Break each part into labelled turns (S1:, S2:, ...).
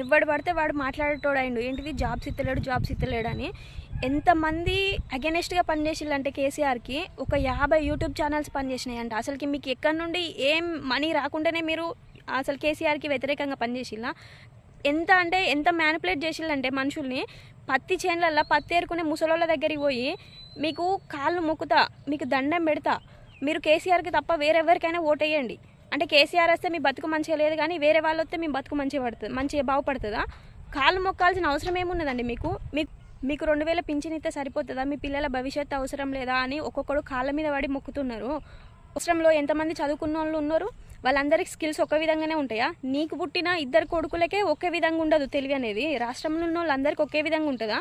S1: ఎవడు పడితే వాడు మాట్లాడేటోడైండు. ఏంటిది జాబ్స్ ఇత్తలేడు అని. ఎంతమంది అగెనెస్ట్గా పనిచేసిల్లంటే కేసీఆర్కి ఒక 50 యూట్యూబ్ ఛానల్స్ పనిచేసినాయంట. అసలుకి మీకు ఎక్కడి నుండి ఏం మనీ రాకుండానే మీరు అసలు కేసీఆర్కి వ్యతిరేకంగా పనిచేసిల్లా? ఎంత మ్యానిపులేట్ చేసిల్లంటే మనుషుల్ని. పత్తి చేనులల్లో పత్తి ఏరుకునే ముసలోళ్ళ దగ్గరికి పోయి మీకు కాళ్ళు మొక్కుతా, మీకు దండం పెడతా, మీరు కేసీఆర్కి తప్ప వేరెవరికైనా ఓటేయండి అంటే కేసీఆర్ వస్తే మీ బతుకు మంచిగా లేదు, కానీ వేరే వాళ్ళు వస్తే మీ బతుకు మంచిగా బాగుపడుతుందా? కాళ్ళు మొక్కాల్సిన అవసరం ఏమున్నదండి మీకు? మీకు 2000 పింఛన్ ఇస్తే సరిపోతుందా? మీ పిల్లల భవిష్యత్తు అవసరం లేదా అని ఒక్కొక్కడు కాళ్ళ మీద పడి మొక్కుతున్నారు. అవసరంలో ఎంతమంది చదువుకున్న వాళ్ళు ఉన్నారు? వాళ్ళందరికీ స్కిల్స్ ఒక విధంగానే ఉంటాయా? నీకు పుట్టిన 2 కొడుకులకే ఒకే విధంగా ఉండదు తెలివి అనేది. రాష్ట్రంలో ఉన్న వాళ్ళందరికీ ఒకే విధంగా ఉంటుందా?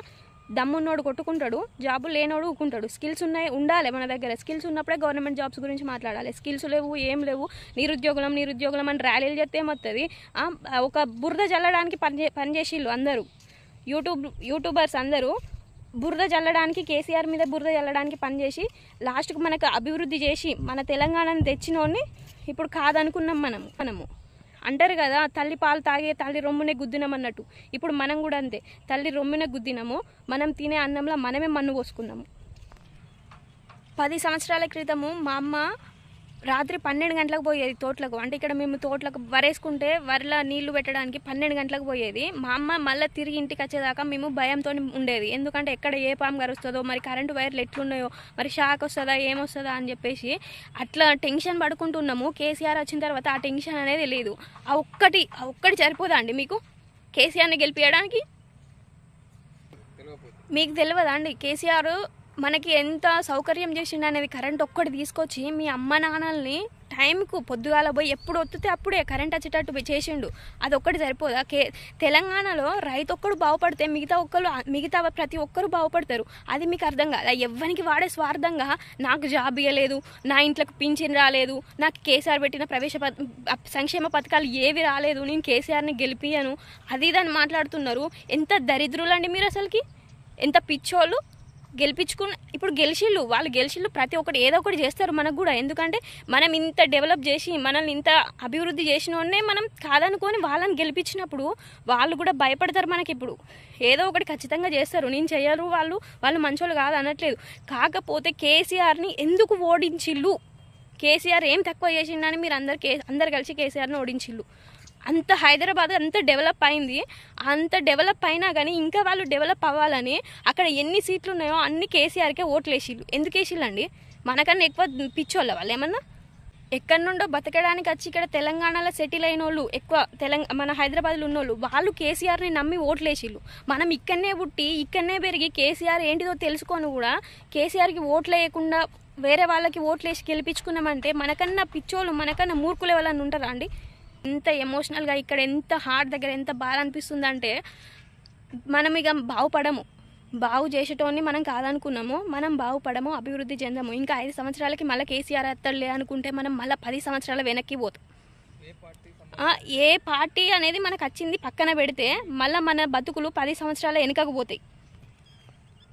S1: దమ్మున్నోడు కొట్టుకుంటాడు, జాబు లేనోడు ఊకుంటాడు. స్కిల్స్ ఉండాలి మన దగ్గర. స్కిల్స్ ఉన్నప్పుడే గవర్నమెంట్ జాబ్స్ గురించి మాట్లాడాలి. స్కిల్స్ లేవు, ఏం లేవు, నిరుద్యోగులం అని ర్యాలీలు చేస్తే ఏమవుతుంది? ఒక బురద జల్లడానికి పనిచేసిళ్ళు అందరూ. యూట్యూబర్స్ అందరూ బురద జల్లడానికి, కేసీఆర్ మీద బురద జల్లడానికి పనిచేసి లాస్ట్కు మనకు అభివృద్ధి చేసి మన తెలంగాణను తెచ్చినోడిని ఇప్పుడు కాదనుకున్నాం మనము. అంటారు కదా, తల్లి పాలు తాగే తల్లి రొమ్మునే గుద్దినాం అన్నట్టు. ఇప్పుడు మనం కూడా అంతే, తల్లి రొమ్మునే గుద్దినాము. మనం తినే అన్నంలో మనమే మన్ను పోసుకున్నాము. 10 సంవత్సరాల క్రితము మా అమ్మ రాత్రి 12 గంటలకు పోయేది తోటలకు. అంటే ఇక్కడ మేము తోటలకు వరేసుకుంటే వరిలో నీళ్లు పెట్టడానికి 12 గంటలకు పోయేది. మా అమ్మ మళ్ళీ తిరిగి ఇంటికి వచ్చేదాకా మేము భయంతో ఉండేది. ఎందుకంటే ఎక్కడ ఏ పాము గరుస్తుందో, మరి కరెంటు వైర్లు ఎట్లున్నాయో, మరి షాక్ వస్తుందా ఏమొస్తుందా అని చెప్పేసి అట్లా టెన్షన్ పడుకుంటున్నాము. కేసీఆర్ వచ్చిన తర్వాత ఆ టెన్షన్ అనేది లేదు. ఆ ఒక్కటి సరిపోదా అండి మీకు కేసీఆర్ని గెలిపించడానికి? మీకు తెలియదా అండి కేసీఆర్ మనకి ఎంత సౌకర్యం చేసిండు అనేది? కరెంట్ ఒక్కటి తీసుకొచ్చి మీ అమ్మ నాన్నల్ని టైంకు పొద్దుగాల పోయి ఎప్పుడు వత్తితే అప్పుడే కరెంట్ వచ్చేటట్టు చేసిండు. అదొక్కటి సరిపోదా? తెలంగాణలో రైతు ఒక్కడు బాగుపడితే మిగతా ప్రతి ఒక్కరు బాగుపడతారు. అది మీకు అర్థం కాదా? ఎవ్వరికి వాడే స్వార్థంగా నాకు జాబ్ ఇవ్వలేదు, నా ఇంట్లోకి పింఛన్ రాలేదు, నాకు కేసీఆర్ పెట్టిన సంక్షేమ పథకాలు ఏవి రాలేదు, నేను కేసీఆర్ని గెలిపియను, అది ఇదని మాట్లాడుతున్నారు. ఎంత దరిద్రులండి మీరు అసలుకి, ఎంత పిచ్చోళ్ళు. ఇప్పుడు వాళ్ళు గెలిచిళ్ళు ప్రతి ఒక్కటి ఏదో ఒకటి చేస్తారు మనకు కూడా. ఎందుకంటే మనం ఇంత డెవలప్ చేసి మనల్ని ఇంత అభివృద్ధి చేసినోన్నే మనం కాదనుకొని వాళ్ళని గెలిపించినప్పుడు వాళ్ళు కూడా భయపడతారు మనకి. ఇప్పుడు ఏదో ఒకటి ఖచ్చితంగా చేస్తారు. నేను చెయ్యరు, వాళ్ళు మంచోళ్ళు కాదు అనట్లేదు. కాకపోతే కేసీఆర్ని ఎందుకు ఓడించిళ్ళు? కేసీఆర్ ఏం తక్కువ చేసిండని మీరు అందరు కలిసి కేసీఆర్ని ఓడించిళ్ళు. అంత హైదరాబాద్ అంత డెవలప్ అయింది. అంత డెవలప్ అయినా కానీ ఇంకా వాళ్ళు డెవలప్ అవ్వాలని అక్కడ ఎన్ని సీట్లు ఉన్నాయో అన్ని కేసీఆర్కే ఓట్లు వేసిళ్ళు. ఎందుకు వేసిళ్ళండి? మనకన్నా ఎక్కువ పిచ్చోళ్ళ వాళ్ళు ఏమన్నా? ఎక్కడి నుండో బతకడానికి వచ్చి ఇక్కడ తెలంగాణలో సెటిల్ అయిన వాళ్ళు ఎక్కువ మన హైదరాబాద్లో ఉన్నోళ్ళు వాళ్ళు కేసీఆర్ని నమ్మి ఓట్లు వేసిళ్ళు. మనం ఇక్కడనే పుట్టి ఇక్కడనే పెరిగి కేసీఆర్ ఏంటిదో తెలుసుకొని కూడా కేసీఆర్కి ఓట్లు వేయకుండా వేరే వాళ్ళకి ఓట్లు వేసి గెలిపించుకున్నామంటే మనకన్నా పిచ్చోళ్ళు, మనకన్నా మూర్ఖులు ఎవరన్నా ఉంటారా అండి? ఎంత ఎమోషనల్గా ఇక్కడ ఎంత హార్ట్ దగ్గర ఎంత బాధ అనిపిస్తుందంటే మనం ఇక బాగు చేసేటోని మనం కాదనుకున్నాము, మనం బాగుపడము, అభివృద్ధి చెందము. ఇంకా 5 సంవత్సరాలకి మళ్ళీ కేసీఆర్ అత్తలే అనుకుంటే మనం మళ్ళీ 10 సంవత్సరాల వెనక్కి పోతాం. ఏ పార్టీ అనేది మనకు వచ్చింది పక్కన పెడితే మళ్ళీ మన బతుకులు 10 సంవత్సరాల వెనకకు పోతాయి.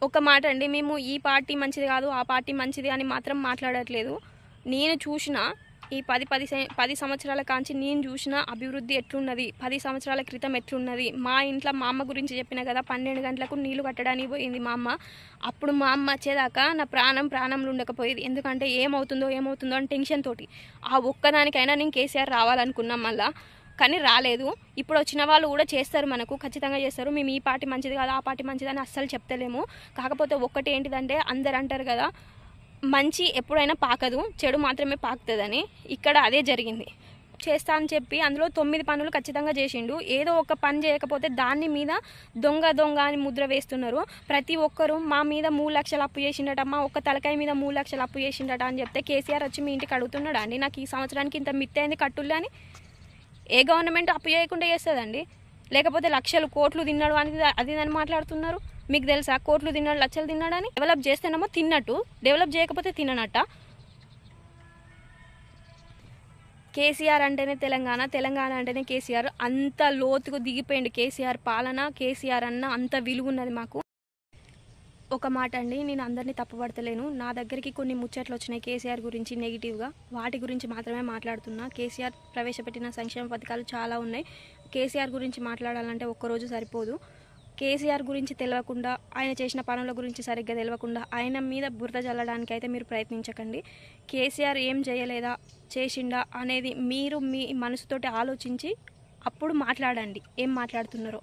S1: ఒక మాట అండి, మేము ఈ పార్టీ మంచిది కాదు ఆ పార్టీ మంచిది అని మాత్రం మాట్లాడట్లేదు. నేను చూసిన ఈ 10 సంవత్సరాల కాంచి నేను చూసిన అభివృద్ధి ఎట్లున్నది, 10 సంవత్సరాల క్రితం ఎట్లున్నది. మా ఇంట్లో మా అమ్మ గురించి చెప్పిన కదా, 12 గంటలకు నీళ్లు కట్టడానికి పోయింది మా అమ్మ. అప్పుడు మా అమ్మ వచ్చేదాకా నా ప్రాణంలో ఉండకపోయేది. ఎందుకంటే ఏమవుతుందో అని టెన్షన్ తోటి. ఆ ఒక్కదానికైనా నేను కేసీఆర్ రావాలనుకున్నాం మళ్ళా, కానీ రాలేదు. ఇప్పుడు వచ్చిన వాళ్ళు కూడా చేస్తారు, మనకు ఖచ్చితంగా చేస్తారు. మేము ఈ పార్టీ మంచిది కాదు ఆ పార్టీ మంచిది అని అస్సలు చెప్తలేము. కాకపోతే ఒక్కటి ఏంటిదంటే అందరు అంటారు కదా మంచి ఎప్పుడైనా పాకదు, చెడు మాత్రమే పాకుతుందని. ఇక్కడ అదే జరిగింది. చేస్తా అని చెప్పి అందులో 9 పనులు ఖచ్చితంగా చేసిండు. ఏదో ఒక పని చేయకపోతే దాని మీద దొంగ అని ముద్ర వేస్తున్నారు. ప్రతి ఒక్కరు మా మీద 3 లక్షలు అప్పు చేసిండట, మా ఒక్క తలకాయ మీద 3 లక్షలు అప్పు చేసిండట అని చెప్తే కేసీఆర్ వచ్చి మీ ఇంటికి అడుగుతున్నాడు అండి నాకు ఈ సంవత్సరానికి ఇంత మిత్తైంది కట్టులే అని? ఏ గవర్నమెంట్ అప్పు చేయకుండా చేస్తుందండి? లేకపోతే లక్షలు కోట్లు తిన్నాడు అని అది అని మాట్లాడుతున్నారు. మీకు తెలుసా కోట్లు తిన్నాడు లక్షలు తిన్నాడని? డెవలప్ చేస్తేనేమో తిన్నట్టు, డెవలప్ చేయకపోతే తిననట్ట. కేసీఆర్ అంటేనే తెలంగాణ అంటేనే కేసీఆర్. అంత లోతుకు దిగిపోయింది కేసీఆర్ పాలన. కేసీఆర్ అన్న అంత విలువ ఉన్నది మాకు. ఒక మాట అండి, నేను అందరినీ తప్పుపడతలేను. నా దగ్గరికి కొన్ని ముచ్చట్లు వచ్చినాయి కేసీఆర్ గురించి నెగిటివ్గా, వాటి గురించి మాత్రమే మాట్లాడుతున్నా. కేసీఆర్ ప్రవేశపెట్టిన సంక్షేమ పథకాలు చాలా ఉన్నాయి. కేసీఆర్ గురించి మాట్లాడాలంటే ఒక్కరోజు సరిపోదు. కేసీఆర్ గురించి తెలియకుండా, ఆయన చేసిన పనుల గురించి సరిగ్గా తెలియకుండా ఆయన మీద బురద జల్లడానికి అయితే మీరు ప్రయత్నించకండి. కేసీఆర్ ఏం చేయలేదా, చేసిండా అనేది మీరు మీ మనసుతోటి ఆలోచించి అప్పుడు మాట్లాడండి ఏం మాట్లాడుతున్నారో.